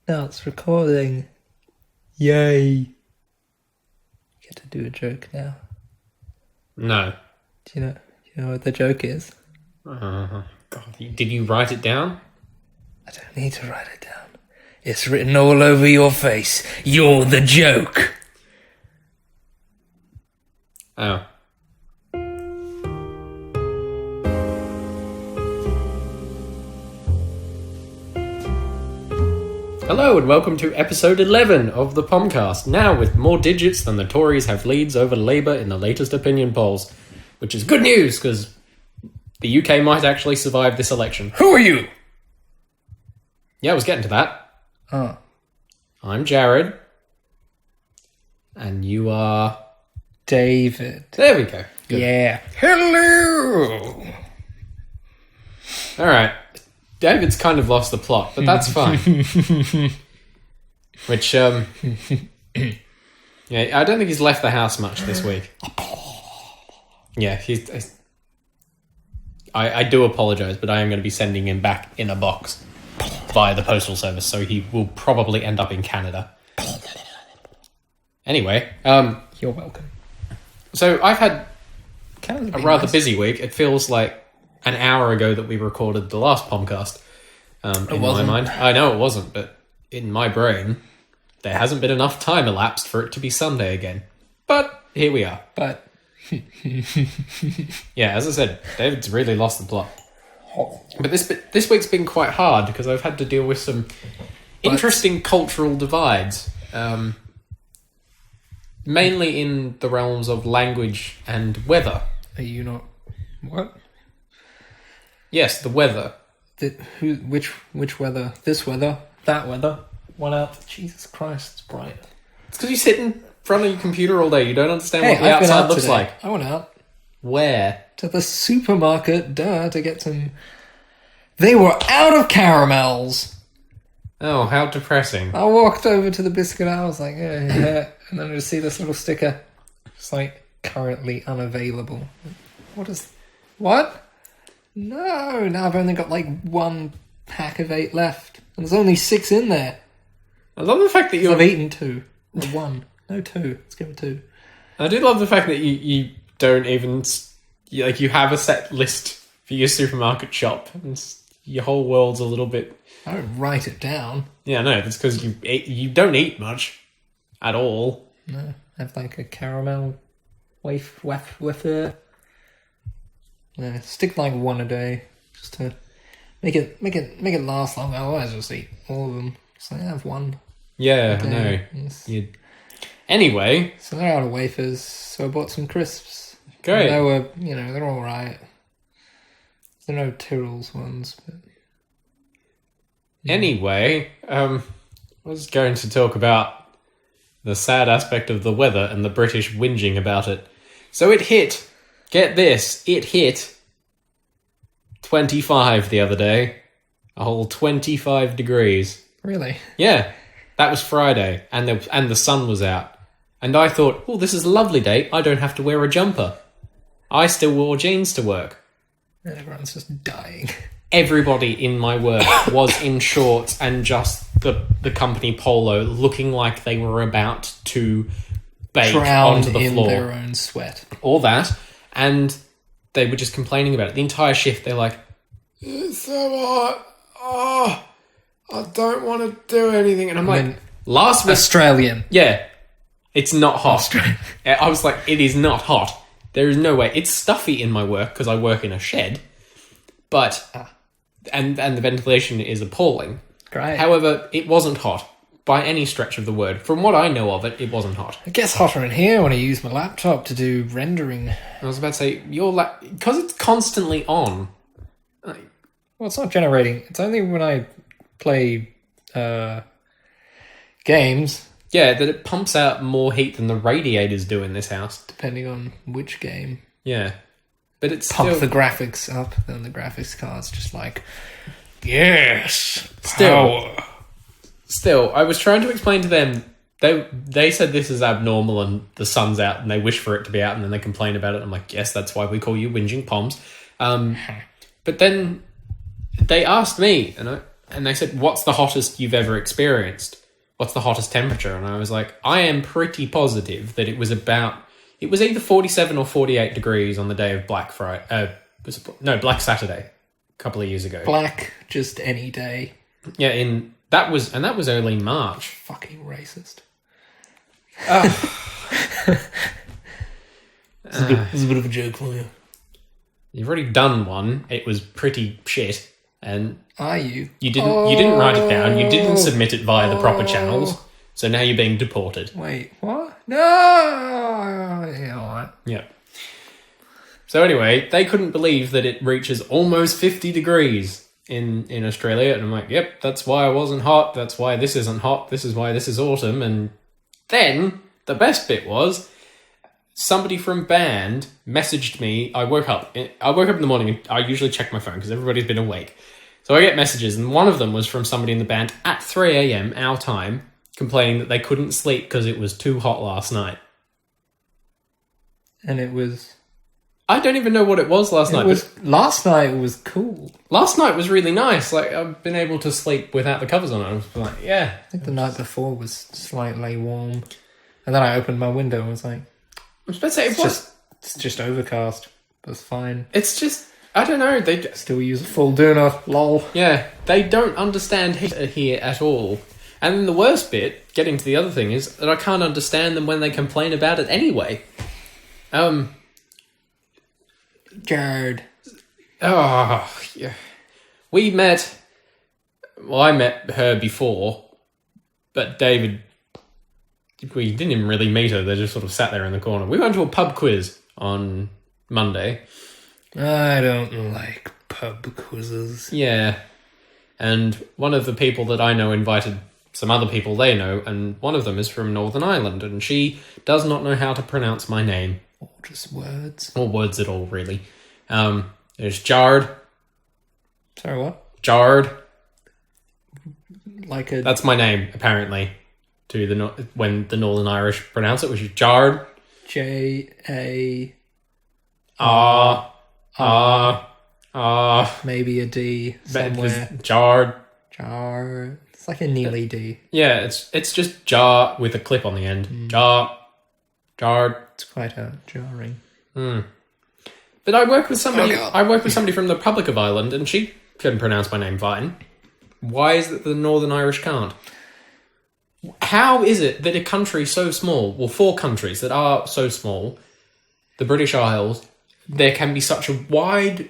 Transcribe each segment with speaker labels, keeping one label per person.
Speaker 1: Now it's recording. Yay. Get to do a joke now.
Speaker 2: No.
Speaker 1: Do you know what the joke is?
Speaker 2: God, did you write it down?
Speaker 1: I don't need to write it down. It's written all over your face. You're the joke.
Speaker 2: Oh. Hello and welcome to episode 11 of the Pomcast, now with more digits than the Tories have leads over Labour in the latest opinion polls. Which is good news, because the UK might actually survive this election.
Speaker 1: Who are you?
Speaker 2: Yeah, I was getting to that.
Speaker 1: Oh.
Speaker 2: I'm Jared. And you are...
Speaker 1: David.
Speaker 2: There we go. Good.
Speaker 1: Yeah. Hello.
Speaker 2: Alright. David's kind of lost the plot, but that's fine. Which, yeah, I don't think he's left the house much this week. Yeah, I do apologise, but I am going to be sending him back in a box via the postal service, so he will probably end up in Canada. Anyway,
Speaker 1: You're welcome.
Speaker 2: So I've had a rather
Speaker 1: nice.
Speaker 2: busy week. It feels like an hour ago that we recorded the last podcast. In my mind, I know it wasn't, but in my brain, there hasn't been enough time elapsed for it to be Sunday again. But here we are.
Speaker 1: But
Speaker 2: Yeah, as I said, David's really lost the plot. But this week's been quite hard because I've had to deal with some interesting cultural divides, mainly in the realms of language and weather.
Speaker 1: are you not... What?
Speaker 2: Yes, the weather.
Speaker 1: Which weather? This weather? That weather? What out? Jesus Christ, it's bright.
Speaker 2: It's because you sit in front of your computer all day. You don't understand
Speaker 1: Hey,
Speaker 2: what the
Speaker 1: I've been
Speaker 2: outside
Speaker 1: out
Speaker 2: looks
Speaker 1: today.
Speaker 2: like.
Speaker 1: I went out
Speaker 2: Where?
Speaker 1: to the supermarket, to get some... They were out of caramels!
Speaker 2: Oh, how depressing.
Speaker 1: I walked over to the biscuit, I was like, yeah. And then I just see this little sticker. It's like, currently unavailable. What? No, now I've only got like one pack of 8 left. And there's only 6 in there.
Speaker 2: I love the fact that
Speaker 1: I've eaten 2. Or 1. No, 2. Let's give it 2.
Speaker 2: I do love the fact that you don't even... you have a set list for your supermarket shop. And your whole world's a little bit...
Speaker 1: I don't write it down.
Speaker 2: Yeah, no, that's because you don't eat much. At all.
Speaker 1: No, I have like a caramel wafer. Yeah, stick like 1 a day. Just to make it last long. Otherwise I'll just eat all of them. So I have 1.
Speaker 2: Yeah, I know.
Speaker 1: Yes.
Speaker 2: Anyway.
Speaker 1: So they're out of wafers, so I bought some crisps.
Speaker 2: Great.
Speaker 1: They were, they're alright. They're no Tyrrell's ones, but...
Speaker 2: Anyway, I was going to talk about the sad aspect of the weather and the British whinging about it. So it hit, get this, it hit 25 the other day. A whole 25 degrees.
Speaker 1: Really?
Speaker 2: Yeah, that was Friday, and the sun was out. And I thought, oh, this is a lovely day, I don't have to wear a jumper. I still wore jeans to work.
Speaker 1: And everyone's just dying.
Speaker 2: Everybody in my work was in shorts and just the company polo, looking like they were about to bake onto the floor.
Speaker 1: Drowned in their own sweat.
Speaker 2: All that. And they were just complaining about it. The entire shift, they're like, it's so hot. Oh, I don't want to do anything. And I'm like, last week...
Speaker 1: Australian.
Speaker 2: Yeah. It's not hot.
Speaker 1: Australian.
Speaker 2: I was like, it is not hot. There is no way. It's stuffy in my work because I work in a shed. But... And the ventilation is appalling.
Speaker 1: Great.
Speaker 2: However, it wasn't hot by any stretch of the word. From what I know of it, it wasn't hot.
Speaker 1: It gets hotter in here when I use my laptop to do rendering.
Speaker 2: I was about to say, because it's constantly on.
Speaker 1: Well, it's not generating. It's only when I play games.
Speaker 2: Yeah, that it pumps out more heat than the radiators do in this house.
Speaker 1: Depending on which game.
Speaker 2: Yeah. But it's
Speaker 1: Pump
Speaker 2: still...
Speaker 1: the graphics up, then the graphics card's just like, yes,
Speaker 2: Still, I was trying to explain to them, they said this is abnormal and the sun's out and they wish for it to be out and then they complain about it. I'm like, yes, that's why we call you whinging Poms. But then they asked me, and And they said, what's the hottest you've ever experienced? What's the hottest temperature? And I was like, I am pretty positive that it was either 47 or 48 degrees on the day of Black Saturday, a couple of years ago.
Speaker 1: Black, just any day.
Speaker 2: Yeah, that was early March.
Speaker 1: Fucking racist. This is a bit of a joke for you.
Speaker 2: You've already done one. It was pretty shit. And
Speaker 1: are you?
Speaker 2: You didn't write it down. You didn't submit it via the proper channels. So now you're being deported.
Speaker 1: Wait, what? No. Yeah, all right.
Speaker 2: Yeah. So anyway, they couldn't believe that it reaches almost 50 degrees in Australia, and I'm like, yep, that's why I wasn't hot. That's why this isn't hot. This is why this is autumn. And then the best bit was somebody from band messaged me. I woke up in the morning, and I usually check my phone because everybody's been awake. So I get messages, and one of them was from somebody in the band at 3 a.m. our time, complaining that they couldn't sleep because it was too hot last night.
Speaker 1: And it was...
Speaker 2: I don't even know what it was last night.
Speaker 1: Last night was cool.
Speaker 2: Last night was really nice. Like, I've been able to sleep without the covers on. I was like, yeah.
Speaker 1: I think the night before was slightly warm. And then I opened my window and was like...
Speaker 2: I'm supposed to say
Speaker 1: it's just overcast. That's fine.
Speaker 2: It's just... I don't know. They
Speaker 1: still use a full doona. Lol.
Speaker 2: Yeah, they don't understand heat here at all. And then the worst bit, getting to the other thing, is that I can't understand them when they complain about it anyway.
Speaker 1: Jared.
Speaker 2: Oh, yeah. We met... Well, I met her before, but David... We didn't even really meet her. They just sort of sat there in the corner. We went to a pub quiz on Monday.
Speaker 1: I don't like pub quizzes.
Speaker 2: Yeah. And one of the people that I know invited some other people they know, and one of them is from Northern Ireland, and she does not know how to pronounce my name.
Speaker 1: Or just words.
Speaker 2: Or words at all, really. There's Jard.
Speaker 1: Sorry, what?
Speaker 2: Jard.
Speaker 1: That's
Speaker 2: my name, apparently, when the Northern Irish pronounce it, which is Jard.
Speaker 1: J-A... maybe a D somewhere.
Speaker 2: Jar.
Speaker 1: It's like a nearly D.
Speaker 2: Yeah, it's just jar with a clip on the end. Jar.
Speaker 1: It's quite jarring.
Speaker 2: But I work with somebody. From the Republic of Ireland, and she can pronounce my name fine. Why is it the Northern Irish can't? How is it that a country so small, well, 4 countries that are so small, the British Isles, there can be such a wide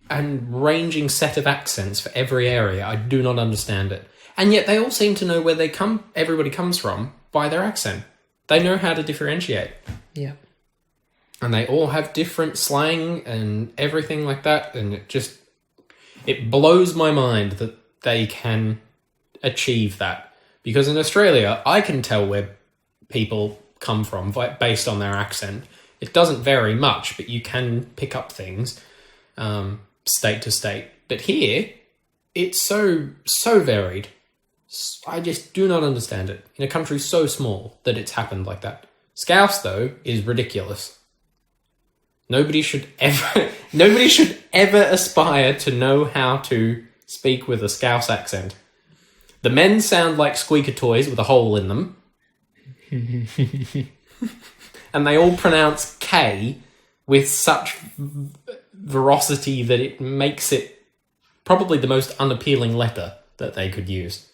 Speaker 2: and ranging set of accents for every area? I do not understand it. And yet they all seem to know where everybody comes from by their accent. They know how to differentiate.
Speaker 1: Yeah.
Speaker 2: And they all have different slang and everything like that. And it blows my mind that they can achieve that. Because in Australia, I can tell where people come from based on their accent. It doesn't vary much, but you can pick up things state to state. But here, it's so varied. I just do not understand it. In a country so small that it's happened like that. Scouse, though, is ridiculous. Nobody should ever aspire to know how to speak with a Scouse accent. The men sound like squeaker toys with a hole in them. And they all pronounce K with such veracity that it makes it probably the most unappealing letter that they could use.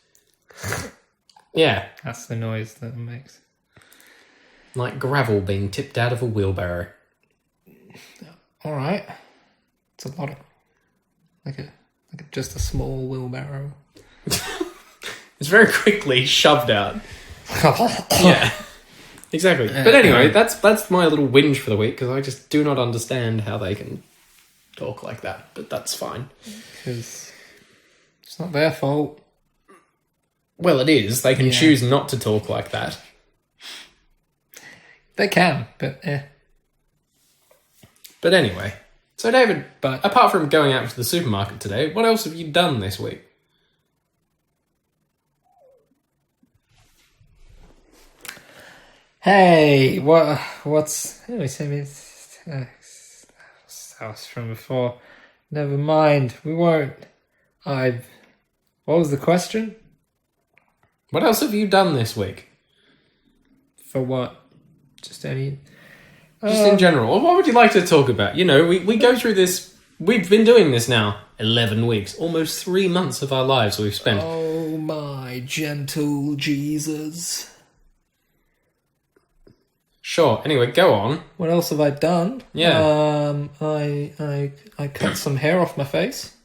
Speaker 2: Yeah.
Speaker 1: That's the noise that it makes.
Speaker 2: Like gravel being tipped out of a wheelbarrow.
Speaker 1: Alright. It's a lot of... just a small wheelbarrow.
Speaker 2: It's very quickly shoved out. Yeah. Exactly. But anyway, that's my little whinge for the week, because I just do not understand how they can talk like that. But that's fine.
Speaker 1: Because it's not their fault.
Speaker 2: Well, it is. They can choose not to talk like that.
Speaker 1: They can, but
Speaker 2: But anyway. So, David, apart from going out to the supermarket today, what else have you done this week?
Speaker 1: Hey, what's... That was from before. Never mind, we won't. I've What was the question?
Speaker 2: What else have you done this week?
Speaker 1: For what? Just any...
Speaker 2: Just in general. What would you like to talk about? You know, we go through this... We've been doing this now 11 weeks. Almost 3 months of our lives we've spent.
Speaker 1: Oh, my gentle Jesus.
Speaker 2: Sure. Anyway, go on.
Speaker 1: What else have I done?
Speaker 2: Yeah.
Speaker 1: I cut some hair off my face.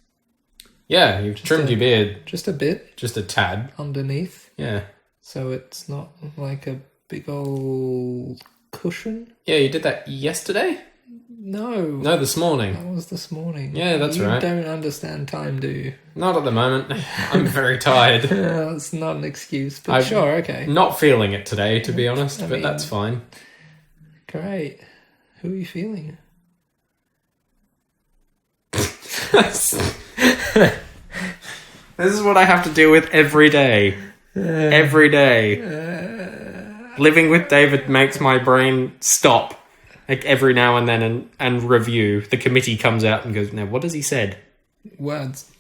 Speaker 2: Yeah, you've trimmed your beard.
Speaker 1: Just a bit.
Speaker 2: Just a tad.
Speaker 1: Underneath.
Speaker 2: Yeah.
Speaker 1: So it's not like a big old cushion.
Speaker 2: Yeah, you did that yesterday? No, this morning.
Speaker 1: That was this morning.
Speaker 2: Yeah, that's right.
Speaker 1: You don't understand time, do you?
Speaker 2: Not at the moment. I'm very tired.
Speaker 1: That's not an excuse, but sure, okay.
Speaker 2: Not feeling it today, to be honest, but that's fine.
Speaker 1: Great. Who are you feeling?
Speaker 2: This is what I have to deal with every day. Every day. Living with David makes my brain stop. Like every now and then and review. The committee comes out and goes, now what has he said?
Speaker 1: Words.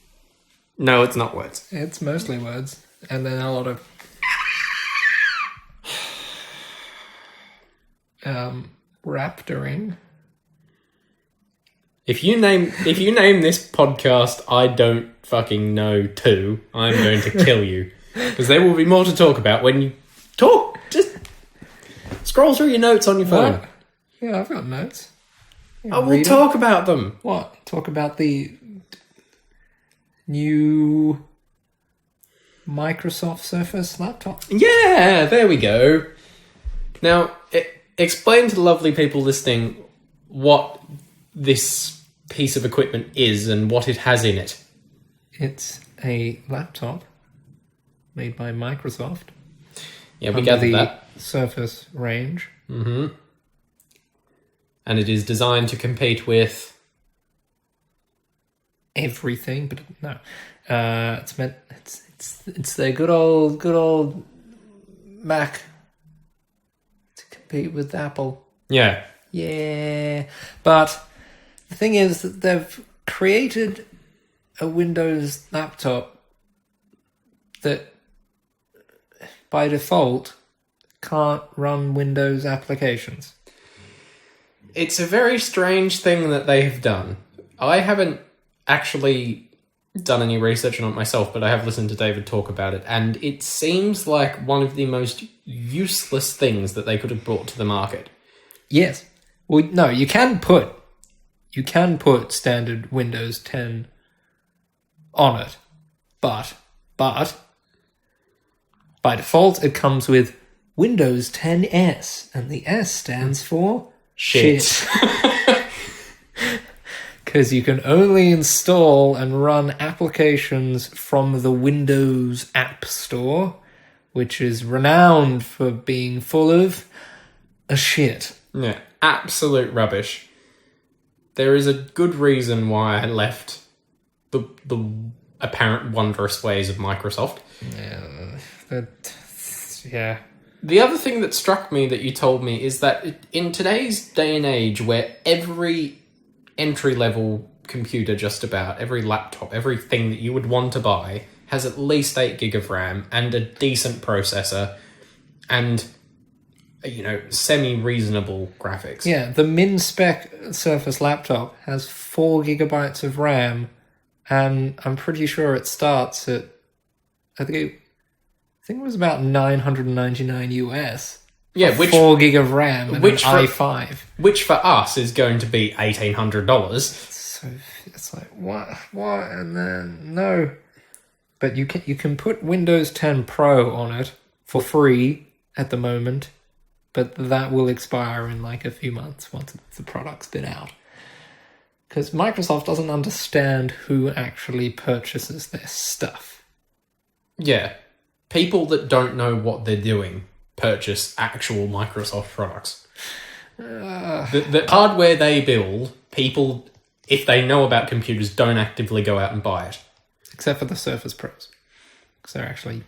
Speaker 2: No, it's not words.
Speaker 1: It's mostly words. And then a lot of raptoring.
Speaker 2: If you name this podcast I don't fucking know too, I'm going to kill you. Because there will be more to talk about when you talk. Just scroll through your notes on your phone.
Speaker 1: What? Yeah, I've got notes.
Speaker 2: I will talk about them.
Speaker 1: What? Talk about the new Microsoft Surface laptop.
Speaker 2: Yeah, there we go. Now, explain to the lovely people listening what this piece of equipment is and what it has in it.
Speaker 1: It's a laptop made by Microsoft.
Speaker 2: Yeah, we gathered that.
Speaker 1: Surface range.
Speaker 2: Mm-hmm. And it is designed to compete with
Speaker 1: everything, but no. It's meant it's their good old Mac to compete with Apple.
Speaker 2: Yeah.
Speaker 1: Yeah. But the thing is that they've created a Windows laptop that by default can't run Windows applications.
Speaker 2: It's a very strange thing that they have done. I haven't actually done any research on it myself, but I have listened to David talk about it, and it seems like one of the most useless things that they could have brought to the market.
Speaker 1: Yes. Well, no, you can put standard Windows 10 on it, but by default it comes with Windows 10S, and the S stands for shit. Because you can only install and run applications from the Windows App Store, which is renowned for being full of a shit.
Speaker 2: Yeah, absolute rubbish. There is a good reason why I left the apparent wondrous ways of Microsoft.
Speaker 1: Yeah.
Speaker 2: The other thing that struck me that you told me is that in today's day and age where every entry-level computer, just about, every laptop, everything that you would want to buy has at least 8 gig of RAM and a decent processor and, you know, semi-reasonable graphics.
Speaker 1: Yeah, the min-spec Surface laptop has 4 gigabytes of RAM, and I'm pretty sure it starts at, I think it was about $999 US.
Speaker 2: Yeah, which
Speaker 1: 4 gig of RAM and
Speaker 2: which
Speaker 1: an i5,
Speaker 2: which for us is going to be $1,800.
Speaker 1: So it's like what, and then no, but you can put Windows 10 Pro on it for free at the moment, but that will expire in like a few months once the product's been out. Because Microsoft doesn't understand who actually purchases their stuff.
Speaker 2: Yeah, people that don't know what they're doing purchase actual Microsoft products. The hardware they build, people, if they know about computers, don't actively go out and buy it.
Speaker 1: Except for the Surface Pros. Because they're actually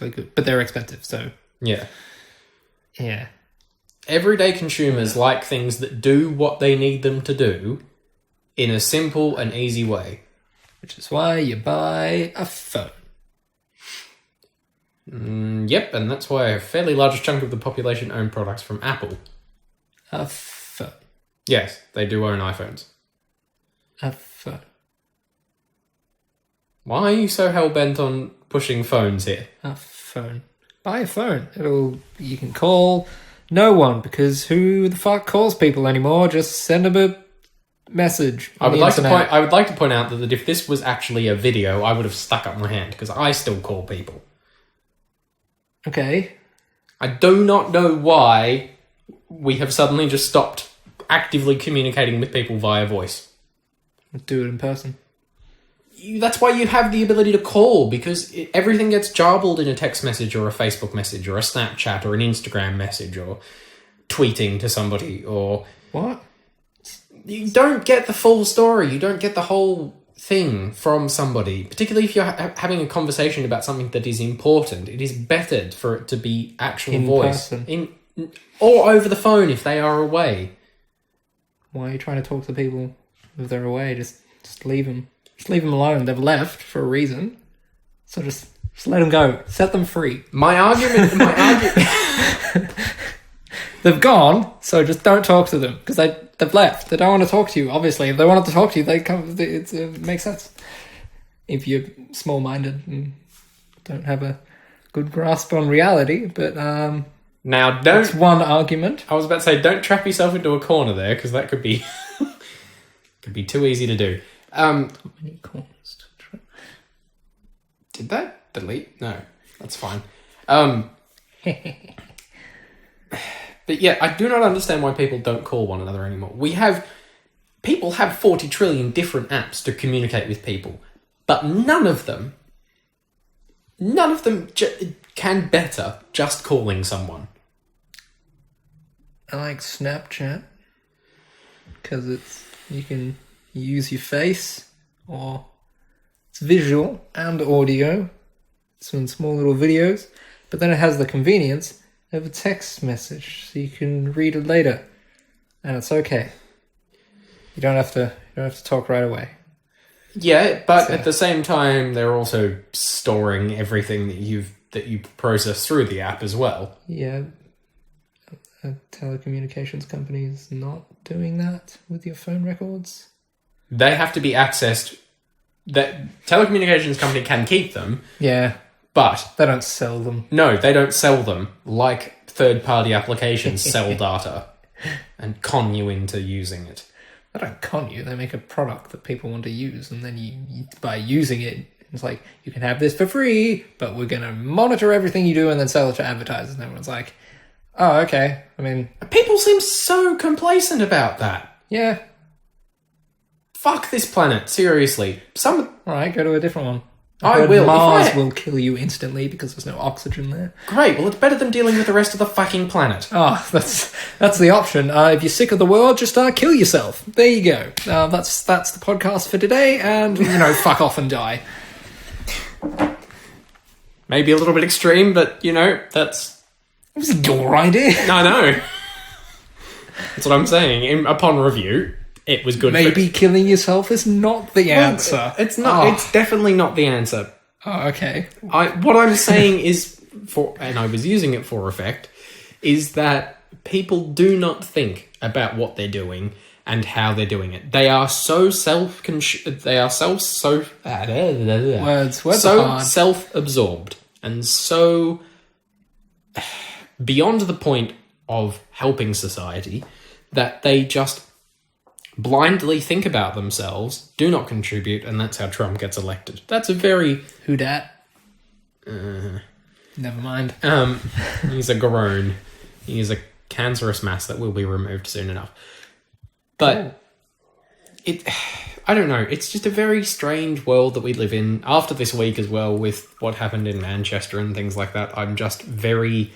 Speaker 1: good. But they're expensive, so...
Speaker 2: Yeah.
Speaker 1: Yeah.
Speaker 2: Everyday consumers like things that do what they need them to do in a simple and easy way.
Speaker 1: Which is why you buy a phone.
Speaker 2: Yep, and that's why a fairly large chunk of the population own products from Apple.
Speaker 1: A phone.
Speaker 2: Yes, they do own iPhones.
Speaker 1: A phone.
Speaker 2: Why are you so hell-bent on pushing phones here?
Speaker 1: A phone. Buy a phone. You can call no one, because who the fuck calls people anymore? Just send them a message.
Speaker 2: I would like to point out that if this was actually a video, I would have stuck up my hand, because I still call people.
Speaker 1: Okay.
Speaker 2: I do not know why we have suddenly just stopped actively communicating with people via voice.
Speaker 1: Do it in person.
Speaker 2: That's why you have the ability to call, because everything gets jarbled in a text message or a Facebook message or a Snapchat or an Instagram message or tweeting to somebody or...
Speaker 1: What?
Speaker 2: You don't get the full story. You don't get the whole thing from somebody, particularly if you're having a conversation about something that is important. It is better for it to be actual
Speaker 1: in
Speaker 2: voice.
Speaker 1: Person.
Speaker 2: Or over the phone if they are away.
Speaker 1: Why are you trying to talk to people if they're away? Just leave them. Just leave them alone. They've left for a reason. So just let them go. Set them free.
Speaker 2: My argument...
Speaker 1: They've gone, so just don't talk to them, because they've left. They don't want to talk to you, obviously. If they wanted to talk to you, they come. It makes sense. If you're small-minded and don't have a good grasp on reality, but
Speaker 2: now
Speaker 1: that's one argument.
Speaker 2: I was about to say, don't trap yourself into a corner there, because that could be too easy to do.
Speaker 1: How many corners to trap?
Speaker 2: Did that delete? No, that's fine. But yeah, I do not understand why people don't call one another anymore. People have 40 trillion different apps to communicate with people, but none of them can better just calling someone.
Speaker 1: I like Snapchat, because you can use your face, or it's visual and audio. It's in small little videos, but then it has the convenience of a text message, so you can read it later, and it's okay. You don't have to talk right away.
Speaker 2: Yeah, but at the same time, they're also storing everything that you process through the app as well.
Speaker 1: Yeah, a telecommunications company is not doing that with your phone records.
Speaker 2: They have to be accessed. That telecommunications company can keep them.
Speaker 1: Yeah.
Speaker 2: But
Speaker 1: they don't sell them.
Speaker 2: No, they don't sell them like third-party applications sell data and con you into using it.
Speaker 1: They don't con you. They make a product that people want to use, and then you by using it, it's like, you can have this for free, but we're going to monitor everything you do and then sell it to advertisers. And everyone's like, oh, okay. I mean...
Speaker 2: People seem so complacent about that.
Speaker 1: Yeah.
Speaker 2: Fuck this planet, seriously.
Speaker 1: Alright, go to a different one.
Speaker 2: I will.
Speaker 1: Mars will kill you instantly because there's no oxygen there.
Speaker 2: Great. Well, it's better than dealing with the rest of the fucking planet.
Speaker 1: Oh, that's the option. If you're sick of the world, just kill yourself. There you go. That's the podcast for today, and fuck off and die.
Speaker 2: Maybe a little bit extreme, but that's...
Speaker 1: It was your idea.
Speaker 2: I know. That's what I'm saying. Upon review, it was good.
Speaker 1: Maybe killing yourself is not the answer.
Speaker 2: It's not. Oh. It's definitely not the answer.
Speaker 1: Oh, okay.
Speaker 2: What I'm saying is, and I was using it for effect, is that people do not think about what they're doing and how they're doing it. They are so self-absorbed and so beyond the point of helping society that they just blindly think about themselves, do not contribute, and that's how Trump gets elected. That's a very...
Speaker 1: Who dat? Never mind.
Speaker 2: He's a groan. He is a cancerous mass that will be removed soon enough. But I don't know. It's just a very strange world that we live in. After this week as well, with what happened in Manchester and things like that, I'm just very...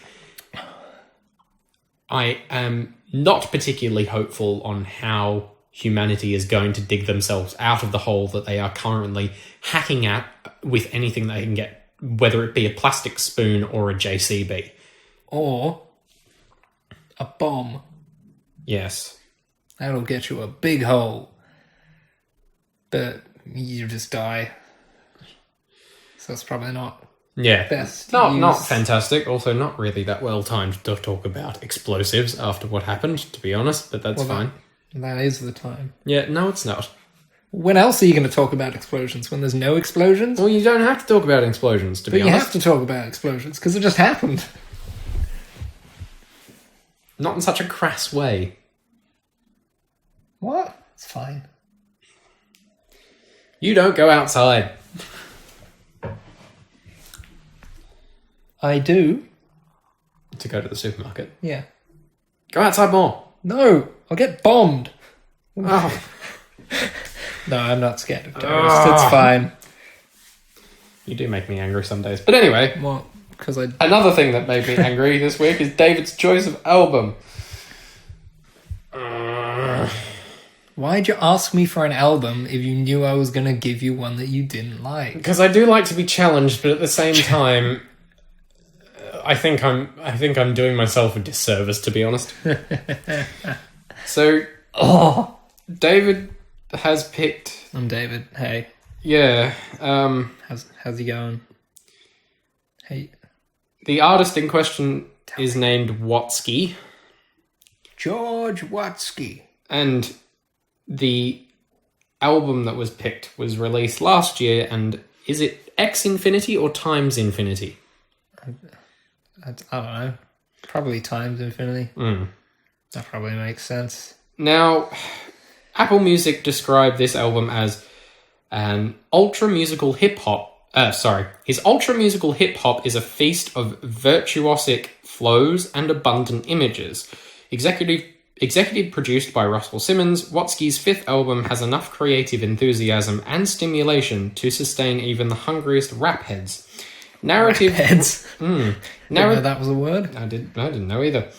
Speaker 2: I am not particularly hopeful on how humanity is going to dig themselves out of the hole that they are currently hacking at with anything they can get, whether it be a plastic spoon or a JCB.
Speaker 1: Or a bomb.
Speaker 2: Yes.
Speaker 1: That'll get you a big hole. But you just die. So it's probably not
Speaker 2: Yeah.
Speaker 1: best.
Speaker 2: Not fantastic. Also, not really that well timed to talk about explosives after what happened, to be honest, but that's fine.
Speaker 1: That is the time.
Speaker 2: Yeah, no, it's not.
Speaker 1: When else are you going to talk about explosions? When there's no explosions?
Speaker 2: Well, you don't have to talk about explosions, to be honest.
Speaker 1: But you have to talk about explosions, because it just happened.
Speaker 2: Not in such a crass way.
Speaker 1: What? It's fine.
Speaker 2: You don't go outside.
Speaker 1: I do.
Speaker 2: To go to the supermarket.
Speaker 1: Yeah.
Speaker 2: Go outside more.
Speaker 1: No, I'll get bombed.
Speaker 2: Oh.
Speaker 1: No, I'm not scared of terrorists. It's fine.
Speaker 2: You do make me angry some days. But anyway.
Speaker 1: What? Because
Speaker 2: Another thing that made me angry this week is David's choice of album.
Speaker 1: Why'd you ask me for an album if you knew I was going to give you one that you didn't like?
Speaker 2: Because I do like to be challenged, but at the same time, I think I'm doing myself a disservice, to be honest. So, David has picked.
Speaker 1: I'm David. Hey.
Speaker 2: Yeah.
Speaker 1: How's he going? Hey.
Speaker 2: The artist in question is named Watsky.
Speaker 1: George Watsky.
Speaker 2: And the album that was picked was released last year, and is it X Infinity or Times Infinity?
Speaker 1: I don't know. Probably Times Infinity. That probably makes sense.
Speaker 2: Now, Apple Music described this album as an ultra-musical hip-hop. His ultra-musical hip-hop is a feast of virtuosic flows and abundant images. Executive produced by Russell Simmons, Watsky's fifth album has enough creative enthusiasm and stimulation to sustain even the hungriest rap heads. Narrative
Speaker 1: heads. Didn't know that was a word.
Speaker 2: I didn't know either.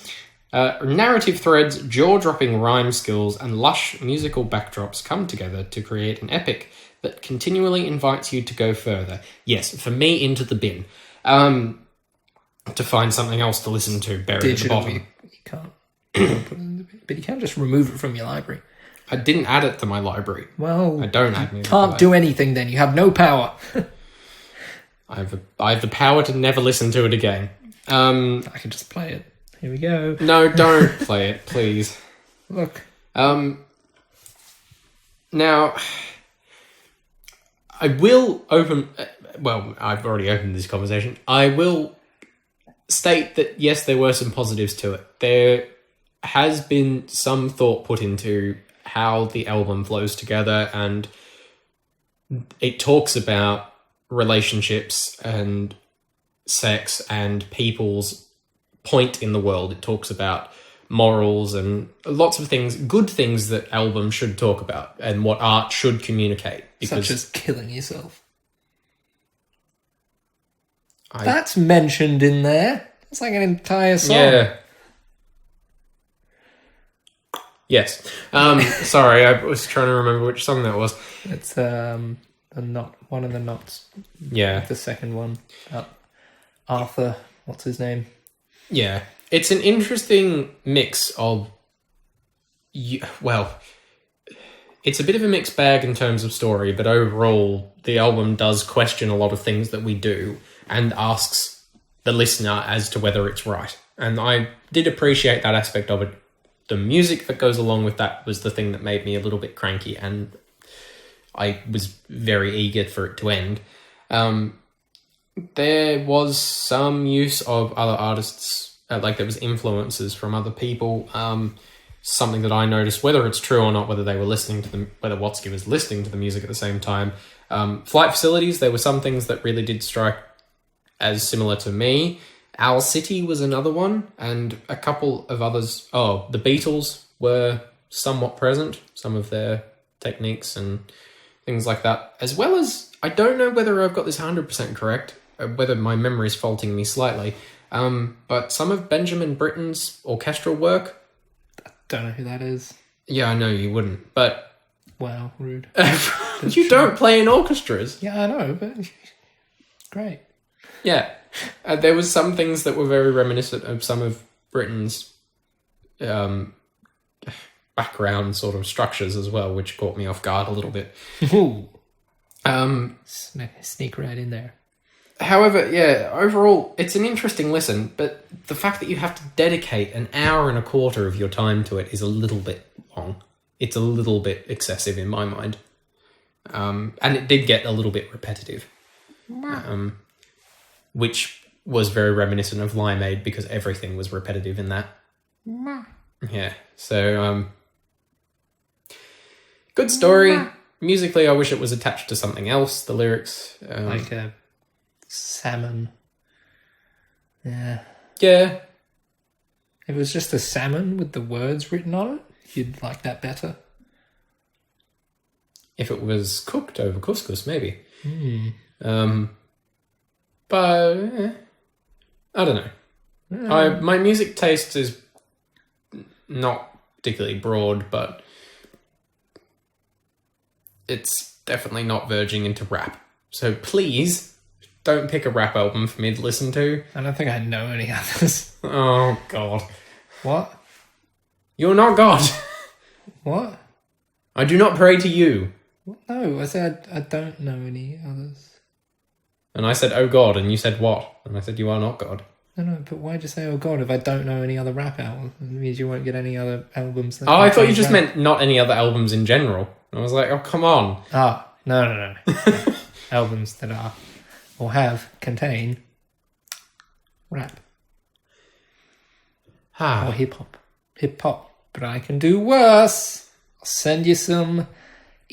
Speaker 2: Narrative threads, jaw-dropping rhyme skills, and lush musical backdrops come together to create an epic that continually invites you to go further. Yes, for me, into the bin. To find something else to listen to buried at the bottom.
Speaker 1: You can't put it in the bin, but you can't just remove it from your library.
Speaker 2: I didn't add it to my library.
Speaker 1: Well,
Speaker 2: I don't add music.
Speaker 1: Can't do anything then. You have no power.
Speaker 2: I have the power to never listen to it again.
Speaker 1: I can just play it. Here we go.
Speaker 2: No, don't play it, please.
Speaker 1: Look.
Speaker 2: Now, I will open... Well, I've already opened this conversation. I will state that, yes, there were some positives to it. There has been some thought put into how the album flows together, and it talks about relationships and sex and people's point in the world. It talks about morals and lots of things, good things that albums should talk about and what art should communicate.
Speaker 1: Such as killing yourself.
Speaker 2: I
Speaker 1: That's mentioned in there. It's like an entire song.
Speaker 2: Yeah. Yes. Sorry, I was trying to remember which song that was.
Speaker 1: It's the knot, one of the knots.
Speaker 2: Yeah.
Speaker 1: The second one. Arthur, what's his name?
Speaker 2: Yeah. It's an interesting mix of... Well, it's a bit of a mixed bag in terms of story, but overall, the album does question a lot of things that we do and asks the listener as to whether it's right. And I did appreciate that aspect of it. The music that goes along with that was the thing that made me a little bit cranky, and I was very eager for it to end. There was some use of other artists, like there was influences from other people. Something that I noticed, whether it's true or not, whether they were listening to whether Watsky was listening to the music at the same time. Flight Facilities, there were some things that really did strike as similar to me. Owl City was another one, and a couple of others. Oh, the Beatles were somewhat present, some of their techniques and things like that, as well as, I don't know whether I've got this 100% correct, whether my memory is faulting me slightly, but some of Benjamin Britten's orchestral work.
Speaker 1: Don't know who that is.
Speaker 2: Yeah, I know you wouldn't, but...
Speaker 1: Wow, rude.
Speaker 2: You don't play in orchestras.
Speaker 1: Yeah, I know, but... Great.
Speaker 2: Yeah. There was some things that were very reminiscent of some of Britain's background sort of structures as well, which caught me off guard a little bit.
Speaker 1: Ooh. Sneak right in there.
Speaker 2: However, yeah, overall, it's an interesting listen, but the fact that you have to dedicate an hour and a quarter of your time to it is a little bit long. It's a little bit excessive in my mind. And it did get a little bit repetitive. Which was very reminiscent of Limeade because everything was repetitive in that. Yeah, so, good story. Musically, I wish it was attached to something else, the lyrics.
Speaker 1: Like a salmon. Yeah.
Speaker 2: Yeah.
Speaker 1: If it was just a salmon with the words written on it, you'd like that better.
Speaker 2: If it was cooked over couscous, maybe. But I don't know. My music taste is not particularly broad, but it's definitely not verging into rap. So please don't pick a rap album for me to listen to.
Speaker 1: I don't think I know any others.
Speaker 2: Oh, God.
Speaker 1: What?
Speaker 2: You're not God.
Speaker 1: What?
Speaker 2: I do not pray to you.
Speaker 1: No, I said I don't know any others.
Speaker 2: And I said, oh, God, and you said what? And I said, you are not God.
Speaker 1: No, but why'd you say, oh, God, if I don't know any other rap albums? It means you won't get any other albums.
Speaker 2: Oh, I thought you just meant not any other albums in general. I was like, oh, come on.
Speaker 1: Ah, no. Albums that are, or contain rap. Or hip-hop. Hip-hop. But I can do worse. I'll send you some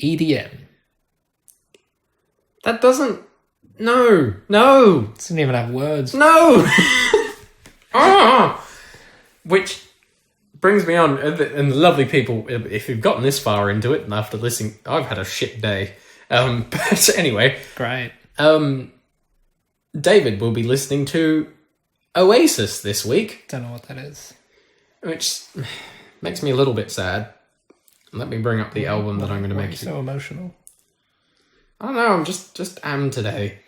Speaker 1: EDM.
Speaker 2: That doesn't... No.
Speaker 1: It doesn't even have words.
Speaker 2: No! Which brings me on, and the lovely people, if you've gotten this far into it, and after listening, I've had a shit day. But anyway.
Speaker 1: Great.
Speaker 2: David will be listening to Oasis this week.
Speaker 1: Don't know what that is.
Speaker 2: Which makes me a little bit sad. Let me bring up the album that I'm going to make.
Speaker 1: So emotional.
Speaker 2: I don't know, I'm just am today.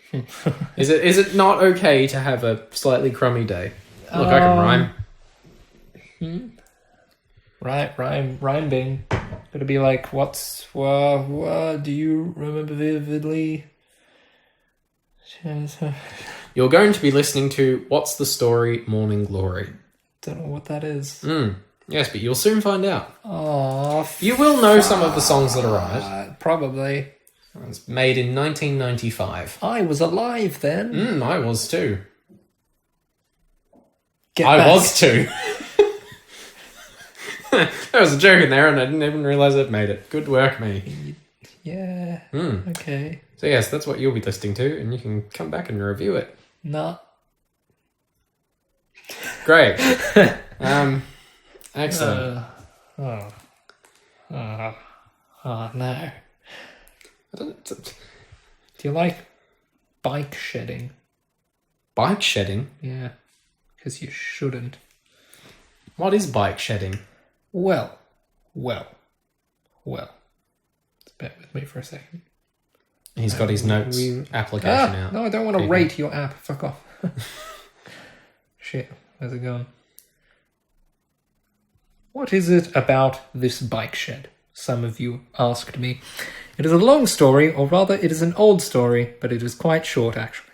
Speaker 2: Is it not okay to have a slightly crummy day? Look, I can rhyme.
Speaker 1: Rhyme being. Gotta be like, what do you remember vividly?
Speaker 2: You're going to be listening to What's the Story, Morning Glory.
Speaker 1: Don't know what that is.
Speaker 2: Yes, but you'll soon find out.
Speaker 1: Oh,
Speaker 2: you will know some of the songs that are on it.
Speaker 1: Probably.
Speaker 2: It was made in 1995.
Speaker 1: I was alive then.
Speaker 2: I was too.
Speaker 1: I
Speaker 2: was too. There was a joke in there and I didn't even realise I'd made it. Good work, me.
Speaker 1: Yeah. Okay.
Speaker 2: So yes, that's what you'll be listening to and you can come back and review it.
Speaker 1: No.
Speaker 2: Great. Excellent.
Speaker 1: No. Do you like bike shedding?
Speaker 2: Bike shedding?
Speaker 1: Yeah. Because you shouldn't.
Speaker 2: What is bike shedding?
Speaker 1: Well. Bear with me for a second.
Speaker 2: He's got his notes application out.
Speaker 1: No, I don't want to rate your app. Fuck off. Shit. Where's it going? What is it about this bike shed? Some of you asked me. It is a long story, or rather it is an old story, but it is quite short actually.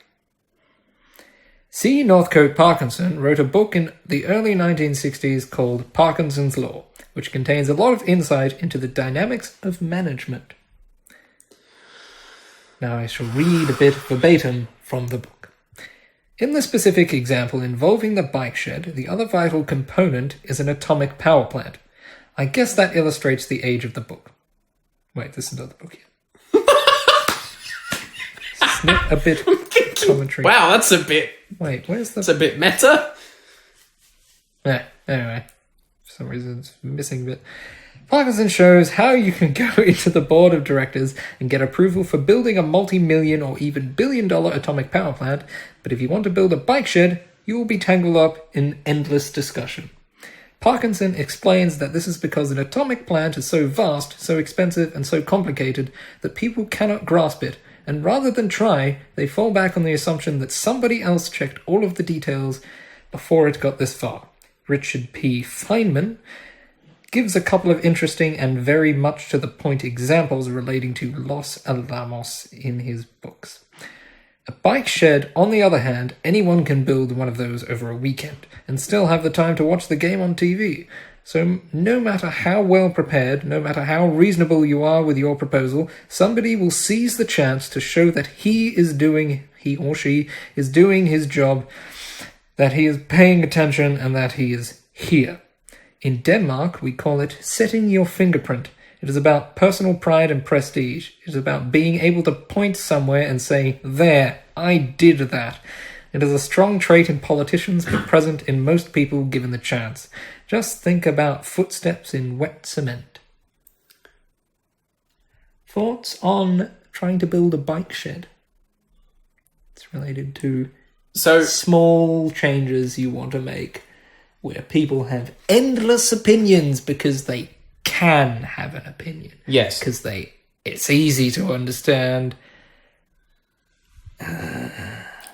Speaker 1: C. Northcote Parkinson wrote a book in the early 1960s called Parkinsons Law, which contains a lot of insight into the dynamics of management. Now I shall read a bit verbatim from the book. In the specific example involving the bike shed, the other vital component is an atomic power plant. I guess that illustrates the age of the book. Wait, this is not the book yet. Snip a bit commentary.
Speaker 2: Wow, that's a bit...
Speaker 1: Wait, where's the...
Speaker 2: That's a bit meta.
Speaker 1: Yeah, anyway. For some reason it's missing a bit. Parkinson shows how you can go into the board of directors and get approval for building a multi-million or even billion-dollar atomic power plant, but if you want to build a bike shed, you will be tangled up in endless discussion. Parkinson explains that this is because an atomic plant is so vast, so expensive, and so complicated that people cannot grasp it, and rather than try, they fall back on the assumption that somebody else checked all of the details before it got this far. Richard P. Feynman gives a couple of interesting and very much to the point examples relating to Los Alamos in his books. A bike shed, on the other hand, anyone can build one of those over a weekend and still have the time to watch the game on TV. So no matter how well prepared, no matter how reasonable you are with your proposal, somebody will seize the chance to show that he or she is doing his job, that he is paying attention, and that he is here. In Denmark, we call it setting your fingerprint. It is about personal pride and prestige. It is about being able to point somewhere and say, there, I did that. It is a strong trait in politicians, but present in most people given the chance. Just think about footsteps in wet cement. Thoughts on trying to build a bike shed? It's related to small changes you want to make where people have endless opinions because they can have an opinion.
Speaker 2: Yes.
Speaker 1: Because it's easy to understand.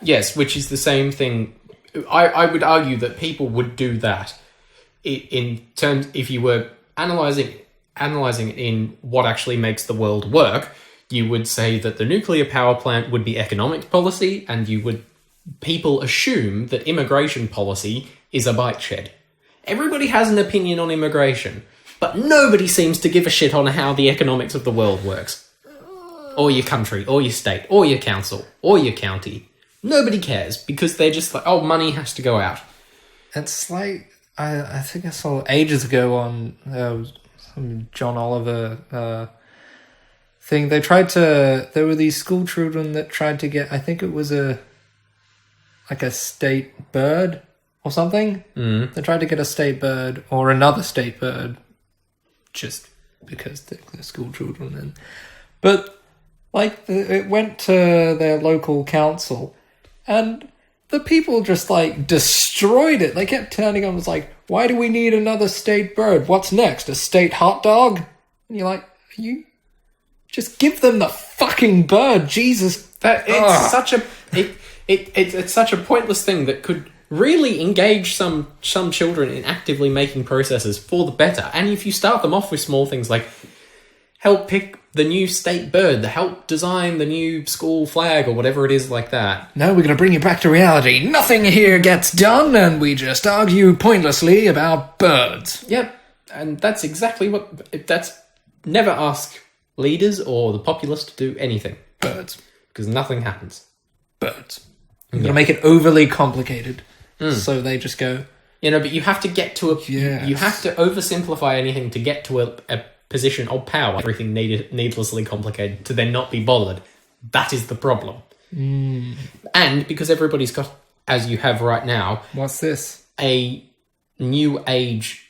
Speaker 2: Yes, which is the same thing. I would argue that people would do that in terms, if you were analysing it in what actually makes the world work, you would say that the nuclear power plant would be economic policy, and people assume that immigration policy is a bike shed. Everybody has an opinion on immigration, but nobody seems to give a shit on how the economics of the world works. Or your country, or your state, or your council, or your county. Nobody cares, because they're just like, oh, money has to go out.
Speaker 1: It's like, I think I saw ages ago on some John Oliver thing. There were these school children that tried to get, I think it was a state bird or something. They tried to get a state bird or another state bird just because they're school children. But it went to their local council and the people just destroyed it. They kept turning on and was like, why do we need another state bird? What's next? A state hot dog? And you're like, you just give them the fucking bird. Jesus.
Speaker 2: It's such a pointless thing that could really engage some children in actively making processes for the better. And if you start them off with small things like help pick the new state bird, help design the new school flag or whatever it is like that.
Speaker 1: No, we're going to bring you back to reality. Nothing here gets done and we just argue pointlessly about birds.
Speaker 2: Yep. And that's exactly that's never ask leaders or the populace to do anything.
Speaker 1: Birds.
Speaker 2: Because nothing happens.
Speaker 1: Birds. You're going to make it overly complicated. So they just go...
Speaker 2: but you have to get to you have to oversimplify anything to get to a position of power. Everything needlessly complicated to then not be bothered. That is the problem. And because everybody's got, as you have right now...
Speaker 1: What's this?
Speaker 2: A new age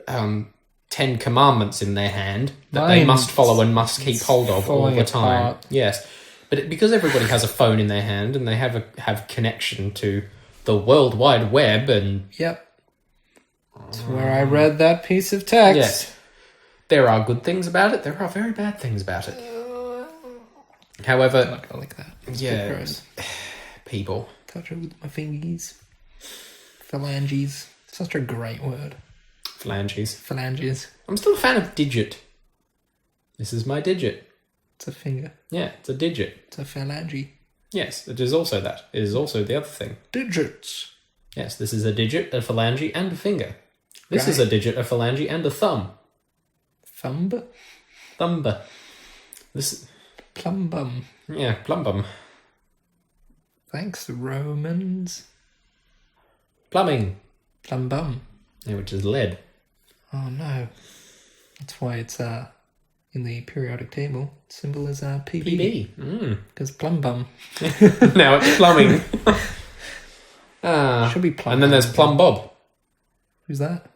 Speaker 2: 10 commandments in their hand that they must follow and must keep hold of all the time. Apart. Yes. But because everybody has a phone in their hand and they have connection to the World Wide Web and...
Speaker 1: Yep. That's where I read that piece of text.
Speaker 2: Yes. There are good things about it. There are very bad things about it. However...
Speaker 1: I'm not going to like that. It's gross.
Speaker 2: People.
Speaker 1: Touch it with my fingies. Phalanges. Such a great word.
Speaker 2: Phalanges. I'm still a fan of digit. This is my digit.
Speaker 1: It's a finger.
Speaker 2: Yeah, it's a digit.
Speaker 1: It's a phalange.
Speaker 2: Yes, it is also that. It is also the other thing.
Speaker 1: Digits.
Speaker 2: Yes, this is a digit, a phalange, and a finger. This is a digit, a phalange, and a thumb.
Speaker 1: Thumb?
Speaker 2: Thumb. This...
Speaker 1: Plumbum.
Speaker 2: Yeah, plumbum.
Speaker 1: Thanks, Romans.
Speaker 2: Plumbing.
Speaker 1: Plumbum.
Speaker 2: Yeah, which is lead.
Speaker 1: Oh no. That's why it's in the periodic table. Symbol is PB. Because plumbum.
Speaker 2: Now it's plumbing.
Speaker 1: Should be plumbum.
Speaker 2: And then there's Plumb Bob.
Speaker 1: Who's that?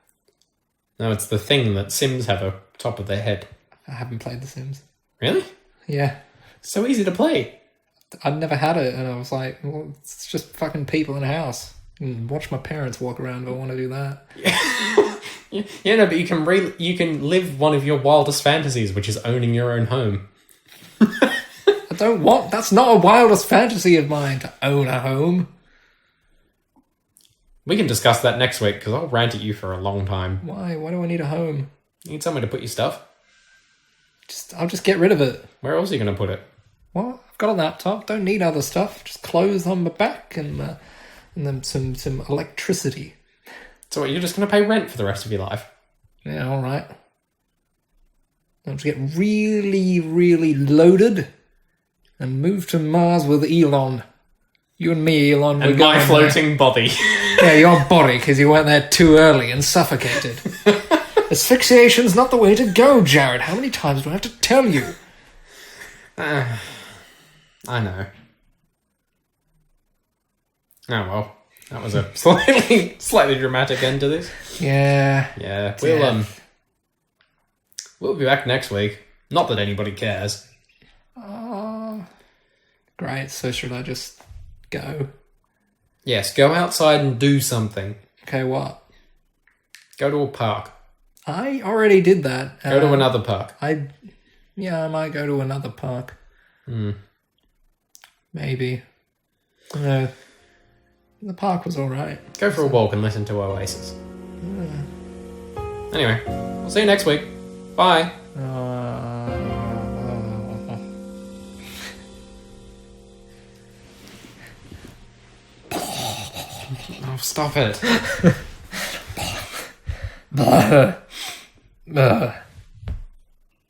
Speaker 2: No, it's the thing that Sims have on top of their head.
Speaker 1: I haven't played The Sims.
Speaker 2: Really?
Speaker 1: Yeah.
Speaker 2: So easy to play.
Speaker 1: I'd never had it, and I was like, well, it's just fucking people in a house. And watch my parents walk around if I want to do that.
Speaker 2: Yeah, no, but you can live one of your wildest fantasies, which is owning your own home.
Speaker 1: I don't want... That's not a wildest fantasy of mine, to own a home.
Speaker 2: We can discuss that next week, because I'll rant at you for a long time.
Speaker 1: Why? Why do I need a home?
Speaker 2: You need somewhere to put your stuff.
Speaker 1: I'll just get rid of it.
Speaker 2: Where else are you going to put it?
Speaker 1: What? I've got a laptop. Don't need other stuff. Just clothes on my back and then some electricity.
Speaker 2: So what, you're just going to pay rent for the rest of your life?
Speaker 1: Yeah, all right. I'll just get really, really loaded and move to Mars with Elon. You and me, Elon.
Speaker 2: And my floating body.
Speaker 1: Yeah, your body, because you went there too early and suffocated. Asphyxiation's not the way to go, Jared. How many times do I have to tell you?
Speaker 2: I know. Oh well, that was a slightly dramatic end to this.
Speaker 1: Yeah.
Speaker 2: Yeah, we'll be back next week. Not that anybody cares.
Speaker 1: Great. So should I just go?
Speaker 2: Yes, go outside and do something.
Speaker 1: Okay, what?
Speaker 2: Go to a park.
Speaker 1: I already did that.
Speaker 2: Go to another park.
Speaker 1: I might go to another park. Maybe. No. The park was alright.
Speaker 2: Go for a walk and listen to Oasis. Anyway, we'll see you next week. Bye. Oh, stop it.